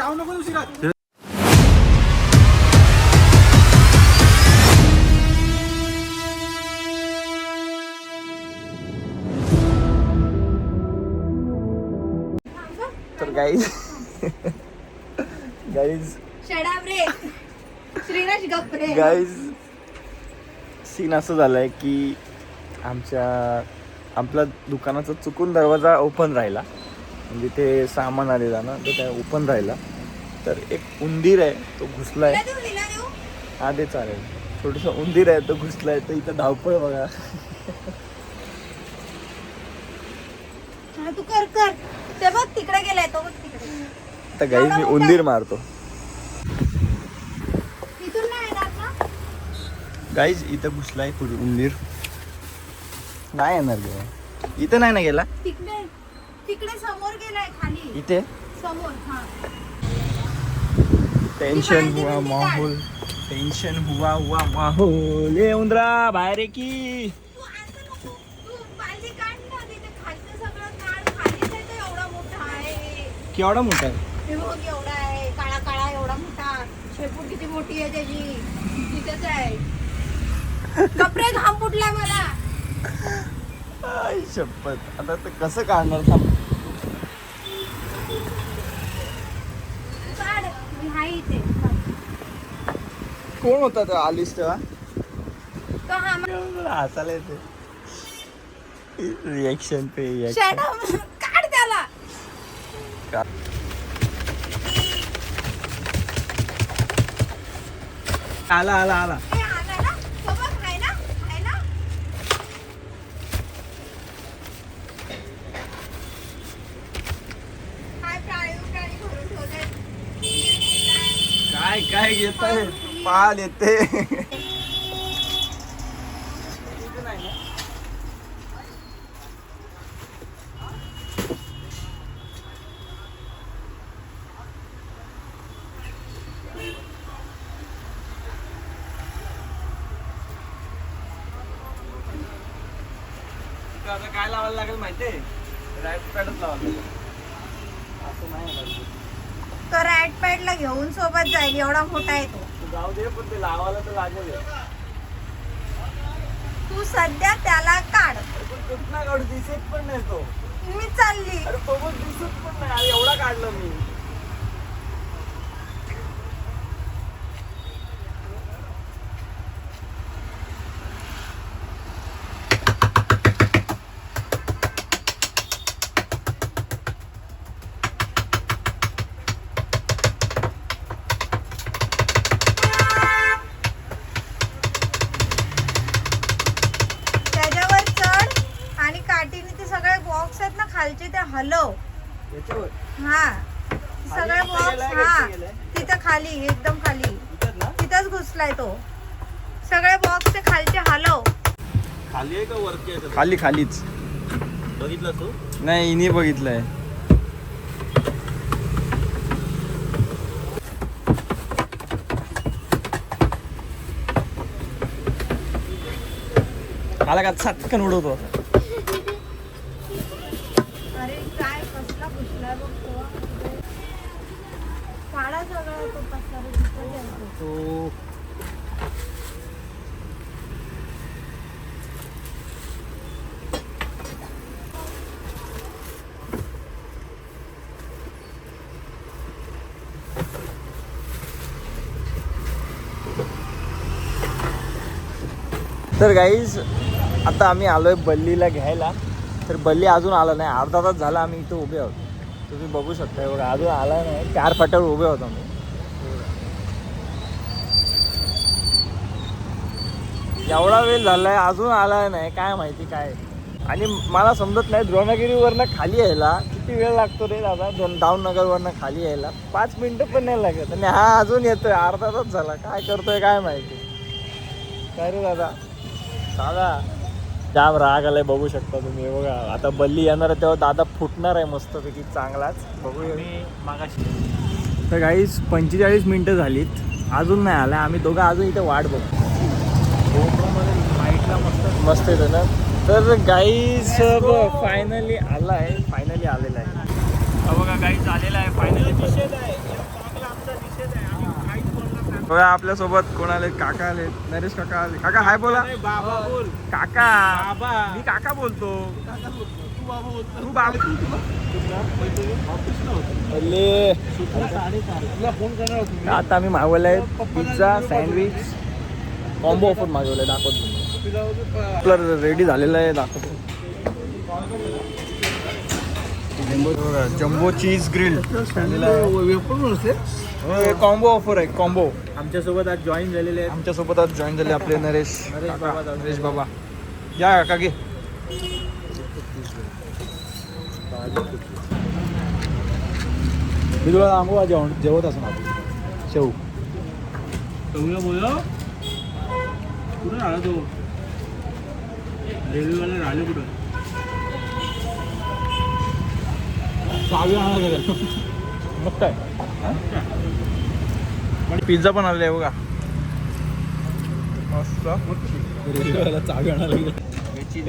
जाऊ नको दुसरीकडे. तर गाईज गाईज सीन असं झालंय की आपल्या दुकानाचा चुकून दरवाजा ओपन राहिला, म्हणजे ते सामान आलेला ना तर त्या ओपन राहिला. तर एक उंदीर आहे तो घुसलाय. हा ते चालेल. छोटसा उंदीर आहे तो घुसलाय. तर इथं धावपळ बघा. तू कर कर ते बघ तिकडे गेलाय तो बघ तिकडे. आता गाईज मी उंदीर मारतो. तिथून नाही येणार ना. गाईज इथं घुसलाय पुढे उंदीर. नाही येणार गे. इथं नाही ना गेला. तिकडे तिकडे समोर गेलाय खाली. इथे समोर. हा टेंशन हुआ माहौल. टेंशन हुआ माहौल. ये उंदरा बाहेर आहे की. तू असं नको. तू पालजी काढ ना. तिथे खालचं सगळं काढ. खालीच आहे तो एवढा मोठा आहे. केवढा मोठा आहे. हे बघ एवढा आहे. काळा काळा एवढा मोठा. शेपूट किती मोठी आहे त्याची. तिथेच आहे. कपडे घाम फुटला मला. आई शपथ. आता ते कसं काढणार थांब. काढ. मी हाय इथे. कोण होता तो आलीस तेव्हा. तो हा हसायला येते. रिएक्शन पे शट अप. काढ त्याला. आला आला आला. हे आला ना. सोबत आहे ना. आहे ना. काय प्राणी भरून ठेवलंय. काय काय घेत आहे. पाल येते. आता काय लावायला लागेल माहितीये. राईट पॅडच लावायला लागेल. असं नाही लागेल. तो रॅट पॅडला घेऊन सोबत जाईल. एवढा मोठा आहे तो. जाऊ दे पण ते लावायला तर लागेल. तू सध्या त्याला काढ. पण कुठला काढू. दिसत पण नाही तो. मी चालली. अरे तो पण दिसत पण नाही. अरे एवढा काढलं मी. त्याच्यावर चढ आणि काठीने ते सगळे बॉक्स आहेत ना खालचे ते हलव. याच्यावर हा सगळे इथं बॉक्स. गेलाय का हा इथं गेलाय? तिथं खाली एकदम खाली. इथंच ना. तिथंच घुसलाय तो. सगळे बॉक्स ते खालचे हलव. खाली आहे का वरती आहे. खाली खालीच. बघितलं तू. नाही इनी बघितलंय. आला का चटकन उडवतो. अरे काय कसला घुसलाय बघ तो. काढा सगळं तो पसारा तिथं ठेवतो. तो तर गाईज आता आम्ही आलोय बल्लीला घ्यायला. तर बल्ली अजून आला नाही. अर्धा तास झाला आम्ही इथे उभे आहोत. तुम्ही बघू शकता बघा अजून आला नाही. 4 फाट्यावर उभे होतो आम्ही. एवढा वेळ झालाय अजून आला नाही. काय माहिती काय. आणि मला समजत नाही द्रोणागिरीवरनं खाली यायला किती वेळ लागतो रे दादा. दावनगरवरनं खाली यायला 5 मिनिटं पण नाही लागत. आणि हा अजून येतोय. अर्धा तास झाला. काय करतोय काय माहिती. काय रे दादा. दादा जाम राग आलाय बघू शकता तुम्ही. हे बघा आता बल्ली येणार आहे तेव्हा दादा फुटणार आहे मस्तपैकी चांगलाच. बघूया मी मागाशी. तर गाईस 45 मिनिटं झालीत अजून नाही आला. आम्ही दोघं अजून इथे वाट बघतो. लाईटला मस्त येतं ना. तर गाईस फायनली आला आहे. फायनली आलेला आहे. बघा गाईस आलेला आहे फायनली. बघा आपल्यासोबत कोण आले, काका आले, नरेश काका आले. काका हाय बोला. बाबा बोल. काका बाबा. मी काका बोलतो. तू बाबा बोलतो. तू बाबा. फोन करणार होतो. आता आम्ही मागवलाय पिझ्झा सँडविच कॉम्बो ऑफर मागवलाय. दाखवतो आपलं रेडी झालेलं आहे. दाखवतो jumbo cheese grill combo offer आहे. कॉम्बो आमच्यासोबत आज जॉईन झालेले आहेत. आमच्यासोबत आज जॉईन झाले आपले नरेश बाबा. नरेश बाबा. या काका घे. मी तुला सांगू जेवत असं ना शेव सौम्य बोल कुठं राहिला तो रेल्वेवाला राहिले कुठं मग काय पिझ्झा पण आलेला आहे बघा मस्त.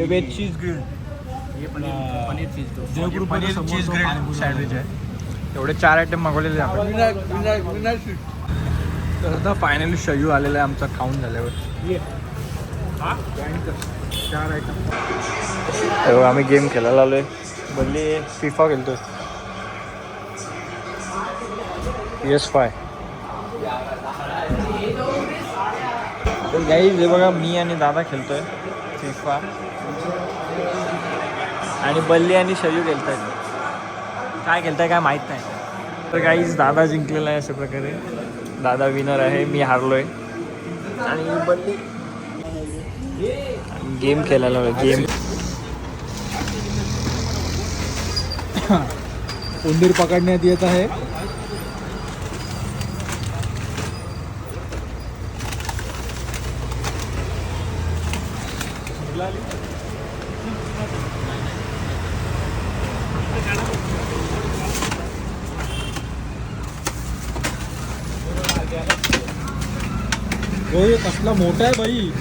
वेज चीज ग्रिल पनीर चीज पनीर चीज ग्रिल सँडविच आहे. एवढे 4 आयटम मागवलेले आपण. तर आता फायनली शयू आलेला आहे आमचा खाऊन झाल्यावर. 4 आयटम. आम्ही गेम खेळायला आलोय. बल्ली फिफा खेळतोय. PS5. तर गाईज हे बघा मी आणि दादा खेळतोय फिफा आणि बल्ली आणि शयू खेळताय. काय खेळताय काय माहीत नाही. तर गाईज दादा जिंकलेला आहे अशा प्रकारे. दादा विनर आहे, मी हारलोय. आणि बल्ली गेम खेळायला गेम. उंदीर पकडण्यात येत आहे. होय कसला मोठा आहे बाई.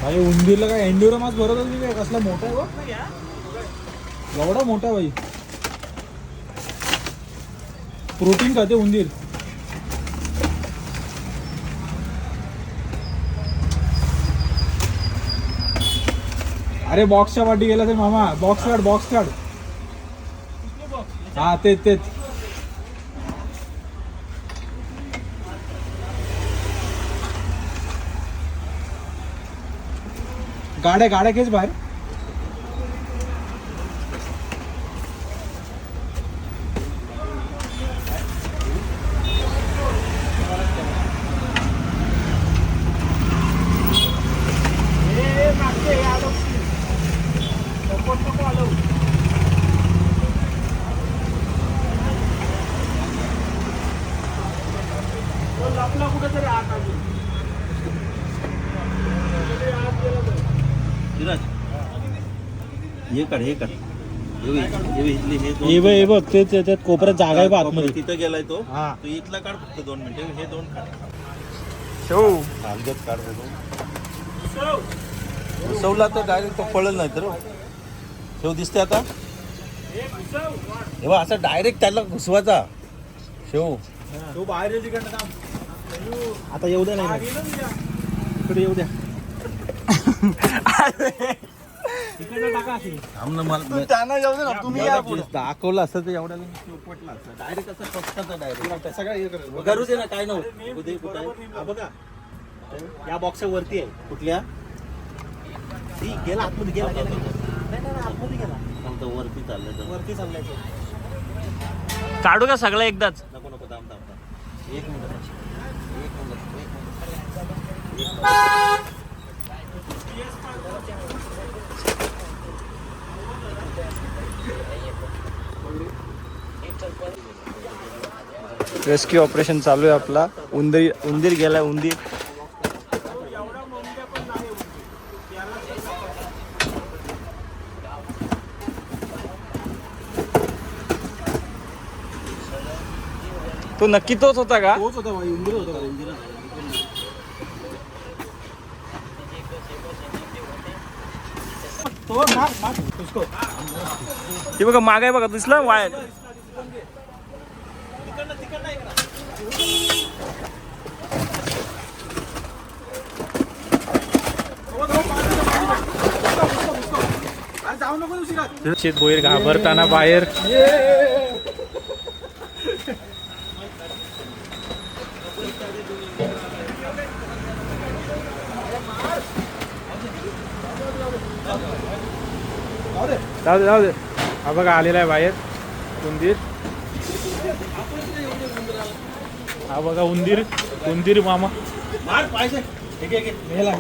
भाई उंदीरला काय एंड्युरमास भरत होती काय. कसला मोठा आहे बघ. एवढा मोठा बाई. प्रोटीन खाते उंदीर. अरे बॉक्सच्या पाठी गेला ते मामा. बॉक्स काढ. हा तेच गाड्या घेच बाहेर. हे कर हे बघ ते त्याच्यात कोपऱ्यात जागा आहे बघ आतमध्ये. तिथं गेलाय तो. हा. तू इथला काढ फक्त 2 मिनिटे. हे 2 काढ. शेव अलगत काढ बघू. घुसवला तर डायरेक्ट तो पळल नाही तर. शेव दिसते आता. हे बघ असं डायरेक्ट त्याला घुसवायचा. शेव तो बाहेर येईल तिकडनं काम. आता येऊ द्या नाही इकडे येऊ द्या. त्यांना जाऊ दे ना. तुम्ही या पुढे. दाखवलं असं तर एवढ्या पटला असतं. डायरेक्ट असं पटतं डायरेक्ट सगळं करू दे ना. काय नव्हतं. कुठे कुठे आहे बघा. या बॉक्सच्या वरती आहे. कुठल्या गेला आतमध्ये गेला. नाही आतमध्ये गेला. वरती चाललंय. वरती चाललाय. काढू का सगळं एकदाच. नको थांब. 1 मिनिट. रेस्क्यू ऑपरेशन चालू आहे आपला. उंदीर गेलाय. उंदीर तो नक्की तोच होता का. तोच होता भाई. उंदीर होता. ते बघा माग आहे बघा. दिसलं वायर. जाऊ नको दुसरीकडे. निश्चित भोईर घाबरताना बाहेर. जाऊ दे. हा बघा आलेला आहे बाहेर उंदीर. हा बघा उंदीर मामा. मार पाहिजे. मेला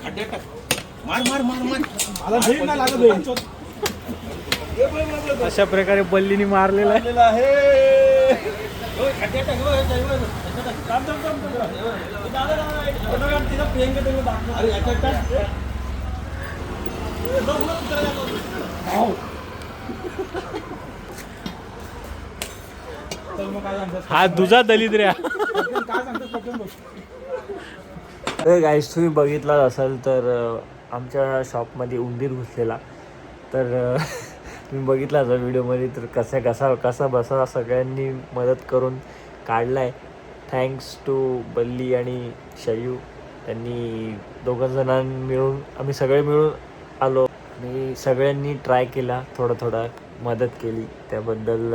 खड्ड्यात टाक. मार. मला झेल नाही लागत आहे. अशा प्रकारे बल्लीनी मारलेला आहे. खड्ड्यात टाक. अरे याच्यात टाक. हा तुझा दलिद्र्या. काय सांगतो पटकन बघ. तर गाईस तुम्ही बघितलाच असाल तर आमच्या शॉपमध्ये उंदीर घुसलेला. तर तुम्ही बघितला असाल व्हिडिओमध्ये. तर कसा बसा सगळ्यांनी मदत करून काढला आहे. थँक्स टू बल्ली आणि शयू. त्यांनी दोघंजणांनी मिळून आम्ही सगळे मिळून आलो आणि सगळ्यांनी ट्राय केला. थोडा मदत केली त्याबद्दल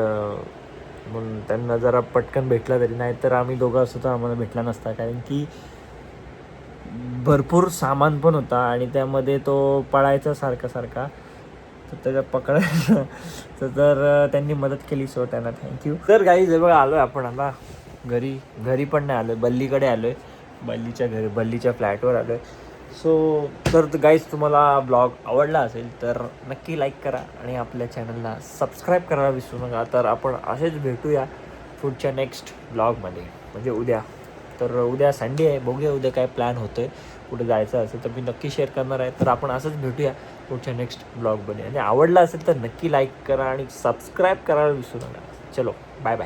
म्हणून त्यांना जरा पटकन भेटला तरी. नाही तर आम्ही दोघं असतो तर आम्हाला भेटला नसता. कारण की भरपूर सामान पण होता आणि त्यामध्ये तो पळायचा सारखा तर त्याला पकडायचं. तर त्यांनी मदत केली. सो त्यांना थँक्यू. तर गाईज हे बघा आलो आहे आपण आता घरी पण नाही आलो आहे. बल्लीकडे आलो आहे. बल्लीच्या फ्लॅटवर आलो आहे. सो तर गाईज तुम्हाला ब्लॉग आवडला असेल तर नक्की लाईक करा आणि आपल्या चॅनलला सबस्क्राईब करायला विसरू नका. तर आपण असेच भेटूया पुढच्या नेक्स्ट ब्लॉगमध्ये म्हणजे उद्या. तर उद्या संडे आहे. बघूया उद्या काय प्लॅन होतो आहे. कुठे जायचं असेल तर मी नक्की शेअर करणार आहे. तर आपण असंच भेटूया पुढच्या नेक्स्ट ब्लॉगमध्ये. आणि आवडला असेल तर नक्की लाईक करा आणि सबस्क्राईब करायला विसरू नका. चलो बाय.